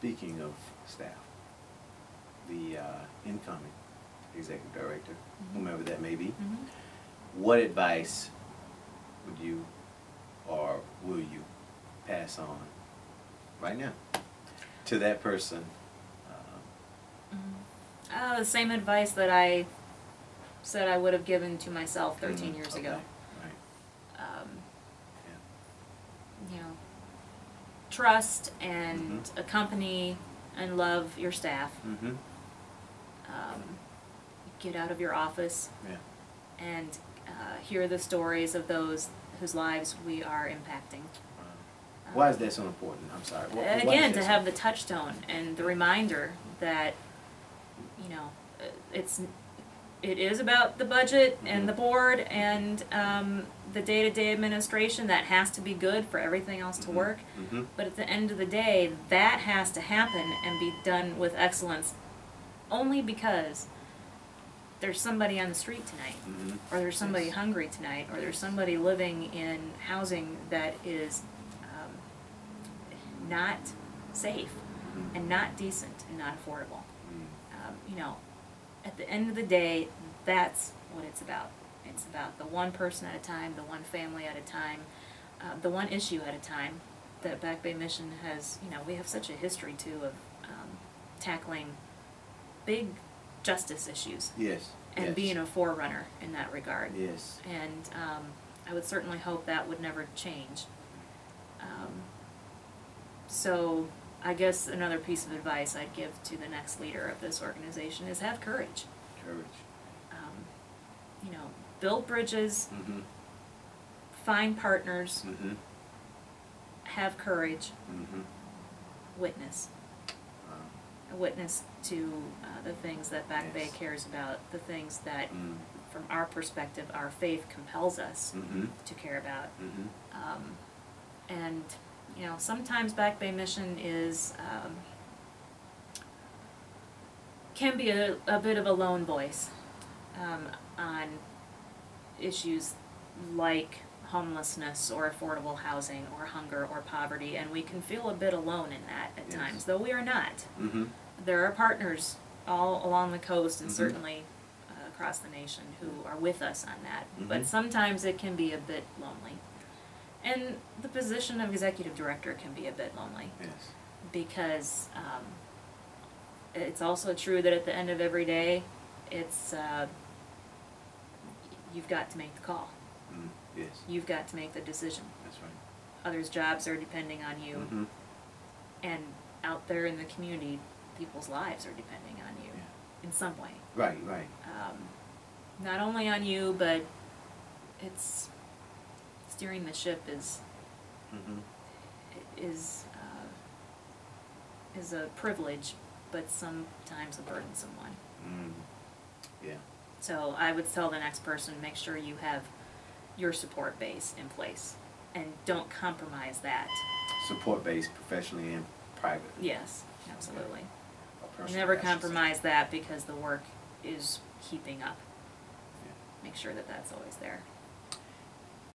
Speaking of staff, the incoming executive director, whomever that may be, what advice would you or will you pass on right now to that person? The same advice that I said I would have given to myself 13 years ago. Right. You know, trust and accompany and love your staff. Get out of your office and hear the stories of those whose lives we are impacting. Why is that so important? I'm sorry. Again, to have the touchstone and the reminder that, you know, it is about the budget and the board and the day-to-day administration. That has to be good for everything else to work. But at the end of the day, that has to happen and be done with excellence, only because there's somebody on the street tonight, or there's somebody hungry tonight, or there's somebody living in housing that is not safe and not decent and not affordable. You know, at the end of the day, that's what it's about. It's about the one person at a time, the one family at a time, the one issue at a time that Back Bay Mission has. You know, we have such a history too of tackling big justice issues. And being a forerunner in that regard. And I would certainly hope that would never change. So I guess another piece of advice I'd give to the next leader of this organization is have courage. You know, build bridges, find partners, have courage, witness. A witness to the things that Back Bay cares about, the things that, from our perspective, our faith compels us to care about. And, you know, sometimes Back Bay Mission is, can be a bit of a lone voice on issues like homelessness or affordable housing or hunger or poverty, and we can feel a bit alone in that at times, though we are not. There are partners all along the coast and certainly across the nation who are with us on that, but sometimes it can be a bit lonely. And the position of executive director can be a bit lonely, because it's also true that at the end of every day, it's you've got to make the call. You've got to make the decision. That's right. Others' jobs are depending on you, and out there in the community, people's lives are depending on you in some way. Right. Not only on you, but it's steering the ship is a privilege, but sometimes a burdensome one. So I would tell the next person, make sure you have your support base in place, and don't compromise that. Support base, professionally and privately. Yes, absolutely. Never compromise that, because the work is keeping up. Make sure that that's always there.